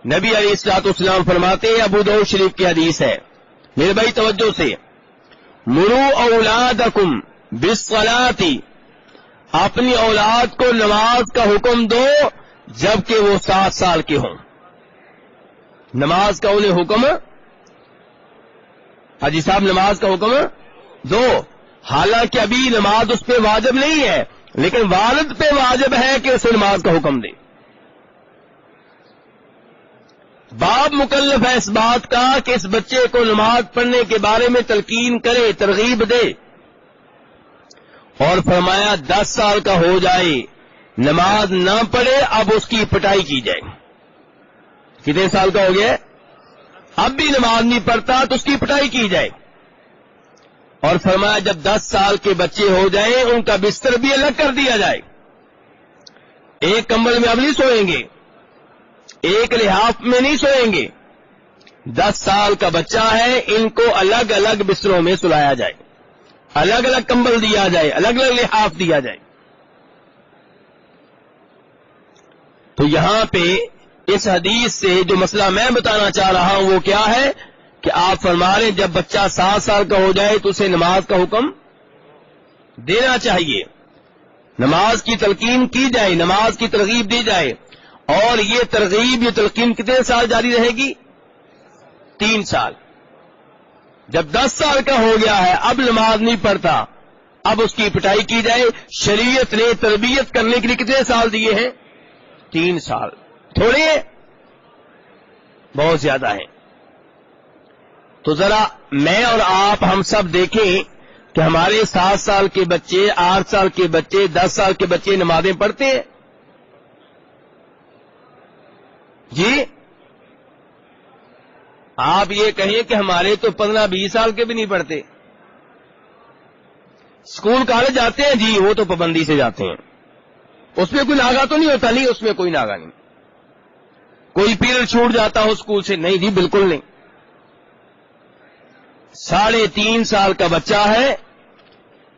نبی علیہ الصلوۃ والسلام فرماتے ہیں، ابو داؤد شریف کی حدیث ہے، میرے بھائی توجہ سے، مرو اولادکم بالصلاۃ، اپنی اولاد کو نماز کا حکم دو جبکہ وہ 7 سال کے ہوں. نماز کا انہیں حکم، حاجی صاحب نماز کا حکم دو، حالانکہ ابھی نماز اس پہ واجب نہیں ہے، لیکن والد پہ واجب ہے کہ اسے نماز کا حکم دے. باپ مکلف ہے اس بات کا کہ اس بچے کو نماز پڑھنے کے بارے میں تلقین کرے، ترغیب دے. اور فرمایا 10 سال کا ہو جائے نماز نہ پڑھے اب اس کی پٹائی کی جائے. کتنے سال کا ہو گیا؟ اب بھی نماز نہیں پڑھتا تو اس کی پٹائی کی جائے. اور فرمایا جب 10 سال کے بچے ہو جائیں ان کا بستر بھی الگ کر دیا جائے. ایک کمبل میں اب نہیں سوئیں گے، ایک لحاف میں نہیں سوئیں گے. 10 سال کا بچہ ہے، ان کو الگ الگ بستروں میں سلایا جائے، الگ الگ کمبل دیا جائے، الگ الگ لحاف دیا جائے. تو یہاں پہ اس حدیث سے جو مسئلہ میں بتانا چاہ رہا ہوں وہ کیا ہے کہ آپ فرما رہے ہیں جب بچہ 7 سال کا ہو جائے تو اسے نماز کا حکم دینا چاہیے، نماز کی تلقین کی جائے، نماز کی ترغیب دی جائے. اور یہ ترغیب، یہ تلقین کتنے سال جاری رہے گی؟ 3 سال. جب 10 سال کا ہو گیا ہے اب نماز نہیں پڑھتا، اب اس کی پٹائی کی جائے. شریعت نے تربیت کرنے کے لیے کتنے سال دیے ہیں؟ 3 سال. تھوڑے ہیں؟ بہت زیادہ ہیں. تو ذرا میں اور آپ ہم سب دیکھیں کہ ہمارے 7 سال کے بچے، 8 سال کے بچے، 10 سال کے بچے نمازیں پڑھتے ہیں؟ جی آپ یہ کہیں کہ ہمارے تو 15-20 سال کے بھی نہیں پڑھتے. اسکول کالج جاتے ہیں جی، وہ تو پابندی سے جاتے ہیں، اس میں کوئی ناغہ تو نہیں ہوتا؟ نہیں، اس میں کوئی ناغہ نہیں. کوئی پیریڈ چھوٹ جاتا ہو اسکول سے؟ نہیں جی، بالکل نہیں. 3.5 سال کا بچہ ہے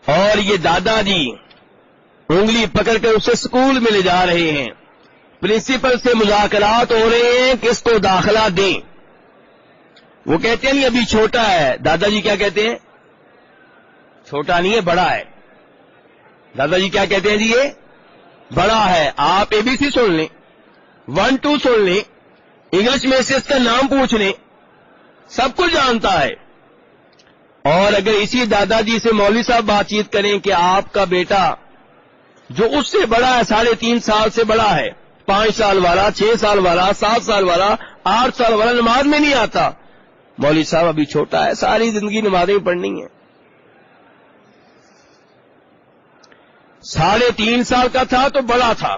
اور یہ دادا جی انگلی پکڑ کر اسے اسکول میں لے جا رہے ہیں، پرنسپل سے مذاکرات ہو رہے ہیں کہ اس کو داخلہ دیں. وہ کہتے ہیں نہیں ابھی چھوٹا ہے. دادا جی کیا کہتے ہیں؟ چھوٹا نہیں ہے، بڑا ہے. دادا جی کیا کہتے ہیں جی؟ یہ بڑا ہے. آپ ABC سن لیں، 1 2 سن لیں، انگلش میں سے اس کا نام پوچھ لیں، سب کچھ جانتا ہے. اور اگر اسی دادا جی سے مولوی صاحب بات چیت کریں کہ آپ کا بیٹا جو اس سے بڑا ہے، 3.5 سال سے بڑا ہے، 5 سال والا، 6 سال والا، 7 سال والا، 8 سال والا نماز میں نہیں آتا، مولوی صاحب ابھی چھوٹا ہے، ساری زندگی نمازیں پڑھنی ہیں. 3.5 سال کا تھا تو بڑا تھا،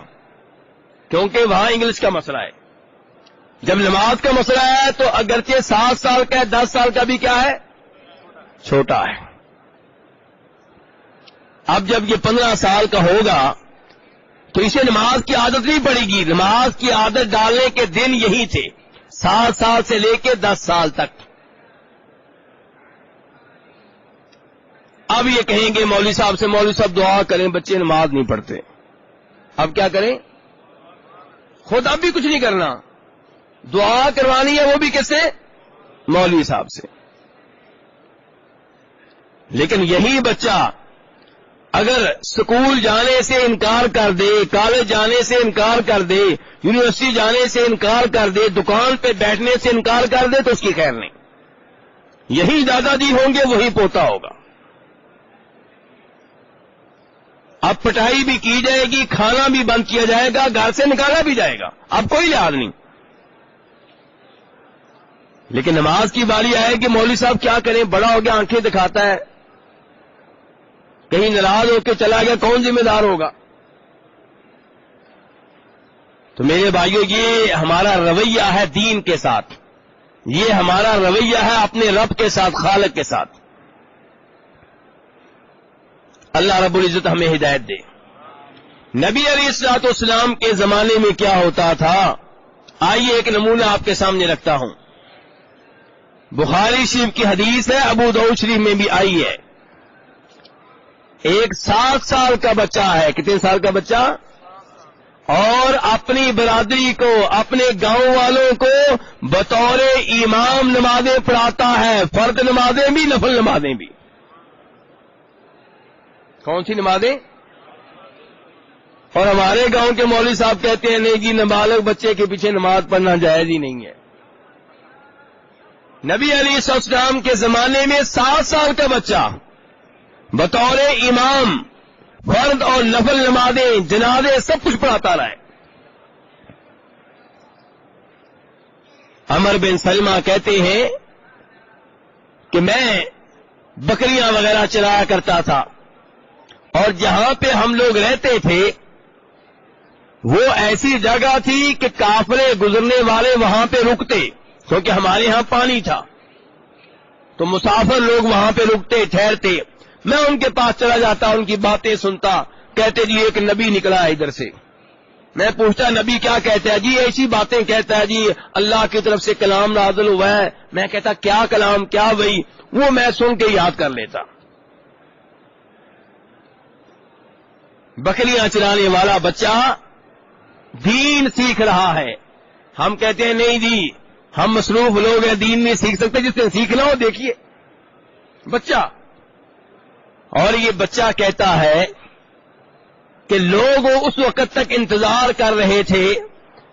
کیونکہ وہاں انگلش کا مسئلہ ہے. جب نماز کا مسئلہ ہے تو اگرچہ 7 سال کا ہے، 10 سال کا بھی کیا ہے؟ چھوٹا ہے. اب جب یہ 15 سال کا ہوگا تو اسے نماز کی عادت نہیں پڑے گی. نماز کی عادت ڈالنے کے دن یہی تھے، 7 سال سے لے کے 10 سال تک. اب یہ کہیں گے مولوی صاحب سے، مولوی صاحب دعا کریں، بچے نماز نہیں پڑھتے. اب کیا کریں؟ خود اب بھی کچھ نہیں کرنا، دعا کروانی ہے، وہ بھی کس سے؟ مولوی صاحب سے. لیکن یہی بچہ اگر اسکول جانے سے انکار کر دے، کالج جانے سے انکار کر دے، یونیورسٹی جانے سے انکار کر دے، دکان پہ بیٹھنے سے انکار کر دے تو اس کی خیر نہیں. یہی دادا جی ہوں گے، وہی پوتا ہوگا. اب پٹائی بھی کی جائے گی، کھانا بھی بند کیا جائے گا، گھر سے نکالا بھی جائے گا، اب کوئی لحاظ نہیں. لیکن نماز کی باری آئے کہ مولوی صاحب کیا کریں، بڑا ہو گیا، آنکھیں دکھاتا ہے، کہیں ناراض ہو کے چلا گیا، کون ذمہ دار ہوگا؟ تو میرے بھائیو، یہ ہمارا رویہ ہے دین کے ساتھ، یہ ہمارا رویہ ہے اپنے رب کے ساتھ، خالق کے ساتھ. اللہ رب العزت ہمیں ہدایت دے. نبی علیہ الصلوۃ والسلام کے زمانے میں کیا ہوتا تھا؟ آئیے ایک نمونہ آپ کے سامنے رکھتا ہوں. بخاری شریف کی حدیث ہے، ابو داؤد شریف میں بھی آئی ہے. ایک 7 سال کا بچہ ہے. کتنے سال کا بچہ؟ اور اپنی برادری کو, اپنے گاؤں والوں کو بطور امام نمازیں پڑھاتا ہے, فرض نمازیں بھی, نفل نمازیں بھی. کون سی نمازیں؟ اور ہمارے گاؤں کے مولوی صاحب کہتے ہیں نہیں جی نابالغ بچے کے پیچھے نماز پڑھنا جائز ہی نہیں ہے. نبی علیہ السلام کے زمانے میں 7 سال کا بچہ بطور امام فرض اور نفل نمازیں, جنازے, سب کچھ پڑھاتا رہا ہے. عمر بن سلمہ کہتے ہیں کہ میں بکریاں وغیرہ چرایا کرتا تھا, اور جہاں پہ ہم لوگ رہتے تھے وہ ایسی جگہ تھی کہ قافلے گزرنے والے وہاں پہ رکتے, کیونکہ ہمارے ہاں پانی تھا تو مسافر لوگ وہاں پہ رکتے, ٹھہرتے. میں ان کے پاس چلا جاتا, ان کی باتیں سنتا. کہتے جی ایک نبی نکلا ہے ادھر سے. میں پوچھتا نبی کیا کہتا ہے؟ جی ایسی باتیں کہتا ہے, جی اللہ کی طرف سے کلام نازل ہوا ہے. میں کہتا کیا کلام, کیا وہی؟ وہ میں سن کے یاد کر لیتا. بکریاں چرانے والا بچہ دین سیکھ رہا ہے. ہم کہتے ہیں نہیں جی ہم مصروف لوگ ہیں, دین نہیں سیکھ سکتے. جس نے سیکھنا ہو دیکھیے بچہ. اور یہ بچہ کہتا ہے کہ لوگ اس وقت تک انتظار کر رہے تھے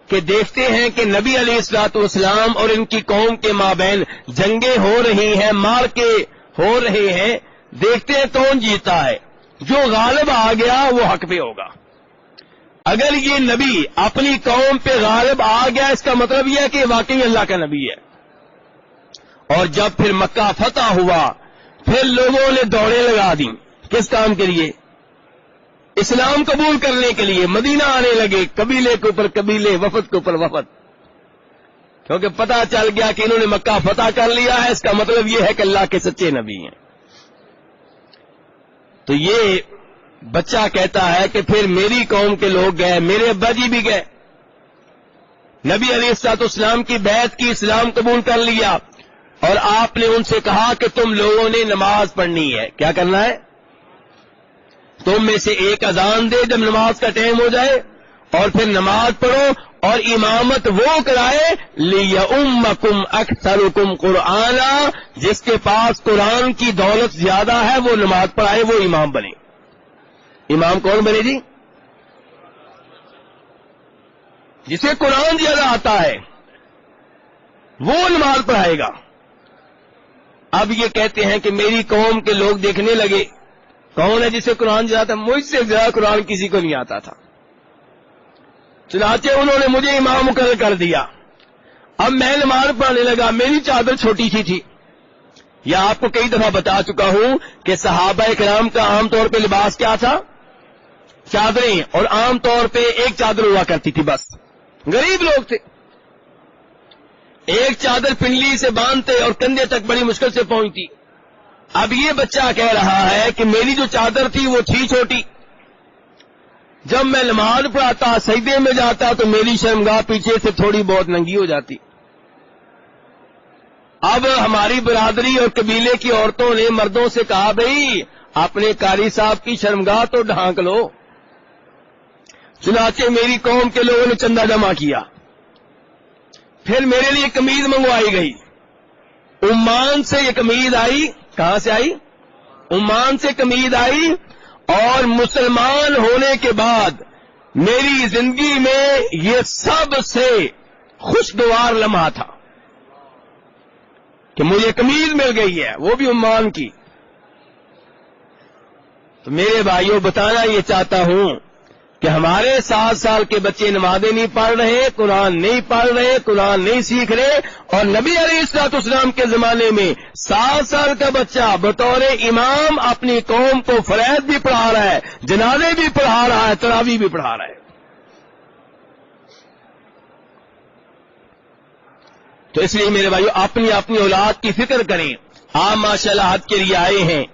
کہ دیکھتے ہیں کہ نبی علیہ الصلوۃ والسلام اور ان کی قوم کے مابین جنگیں ہو رہی ہیں, مار کے ہو رہے ہیں, دیکھتے ہیں کون جیتا ہے. جو غالب آ گیا وہ حق پہ ہوگا. اگر یہ نبی اپنی قوم پہ غالب آ گیا اس کا مطلب یہ ہے کہ واقعی اللہ کا نبی ہے. اور جب پھر مکہ فتح ہوا پھر لوگوں نے دوڑیں لگا دی. کس کام کے لیے؟ اسلام قبول کرنے کے لیے. مدینہ آنے لگے, قبیلے کے اوپر قبیلے, وفد کے اوپر وفد, کیونکہ پتہ چل گیا کہ انہوں نے مکہ فتح کر لیا ہے. اس کا مطلب یہ ہے کہ اللہ کے سچے نبی ہیں. تو یہ بچہ کہتا ہے کہ پھر میری قوم کے لوگ گئے, میرے ابا جی بھی گئے, نبی علیہ الصلوۃ والسلام کی بیعت کی, اسلام قبول کر لیا, اور آپ نے ان سے کہا کہ تم لوگوں نے نماز پڑھنی ہے. کیا کرنا ہے؟ تم میں سے ایک اذان دے جب نماز کا ٹائم ہو جائے, اور پھر نماز پڑھو, اور امامت وہ کرائے لِيَؤُمَّكُمْ أَكْثَرُكُمْ قُرْآنًا, جس کے پاس قرآن کی دولت زیادہ ہے وہ نماز پڑھائے, وہ امام بنے. امام کون بنے جی؟ جسے قرآن زیادہ آتا ہے وہ نماز پڑھائے گا. اب یہ کہتے ہیں کہ میری قوم کے لوگ دیکھنے لگے کون ہے جسے قرآن زیادہ, مجھ سے زیادہ قرآن کسی کو نہیں آتا تھا. چنانچہ انہوں نے مجھے امام مقرر کر دیا. اب میں نماز پڑھنے لگا, میری چادر چھوٹی سی تھی. یا آپ کو کئی دفعہ بتا چکا ہوں کہ صحابہ کرام کا عام طور پہ لباس کیا تھا؟ چادریں, اور عام طور پہ ایک چادر ہوا کرتی تھی بس. غریب لوگ تھے, ایک چادر پنڈلی سے باندھتے اور کندھے تک بڑی مشکل سے پہنچتی. اب یہ بچہ کہہ رہا ہے کہ میری جو چادر تھی وہ تھی چھوٹی. جب میں نماز پڑھاتا, سجدے میں جاتا, تو میری شرمگاہ پیچھے سے تھوڑی بہت ننگی ہو جاتی. اب ہماری برادری اور قبیلے کی عورتوں نے مردوں سے کہا بھئی اپنے قاری صاحب کی شرمگاہ تو ڈھانک لو. چنانچہ میری قوم کے لوگوں نے چندہ جمع کیا. پھر میرے لیے قمیض منگوائی گئی. عمان سے یہ قمیض آئی. کہاں سے آئی؟ عمان سے قمیض آئی. اور مسلمان ہونے کے بعد میری زندگی میں یہ سب سے خوشگوار لمحہ تھا کہ مجھے قمیض مل گئی ہے, وہ بھی عمان کی. تو میرے بھائیوں بتانا یہ چاہتا ہوں کہ ہمارے 7 سال کے بچے نمازیں نہیں پڑھ رہے, قرآن نہیں پڑھ رہے, قرآن نہیں سیکھ رہے, اور نبی علیہ الصلوۃ والسلام کے زمانے میں 7 سال کا بچہ بطور امام اپنی قوم کو فرائض بھی پڑھا رہا ہے, جنازے بھی پڑھا رہا ہے, تراویح بھی پڑھا رہا ہے. تو اس لیے میرے بھائیو اپنی اپنی اولاد کی فکر کریں. آپ ماشاءاللہ حج کے لیے آئے ہیں,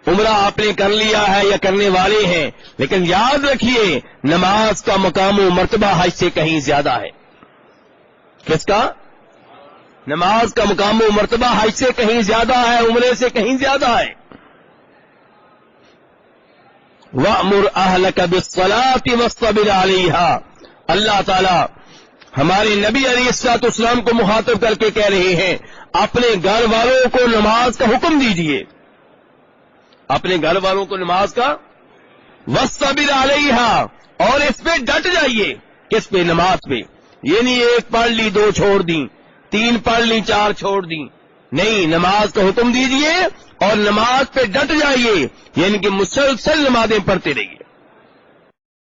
عمرہ آپ نے کر لیا ہے یا کرنے والے ہیں, لیکن یاد رکھیے نماز کا مقام و مرتبہ حج سے کہیں زیادہ ہے. کس کا؟ نماز کا مقام و مرتبہ حج سے کہیں زیادہ ہے, عمرے سے کہیں زیادہ ہے. وَأْمُرْ أَهْلَكَ بِالصَّلَاةِ وَاصْطَبِرْ عَلَيْهَا, اللہ تعالیٰ ہمارے نبی علیہ الصلوۃ والسلام کو مخاطب کر کے کہہ رہے ہیں اپنے گھر والوں کو نماز کا حکم دیجئے، اپنے گھر والوں کو نماز کا وَاصْطَبِرْ عَلَيْهَا، اور اس پہ ڈٹ جائیے. کس پہ؟ نماز پہ. یہ نہیں ایک پڑھ لی 2 چھوڑ دی، 3 پڑھ لی 4 چھوڑ دی، نہیں، نماز کا حکم دیجئے اور نماز پہ ڈٹ جائیے، یعنی کہ مسلسل نمازیں پڑھتے رہیے.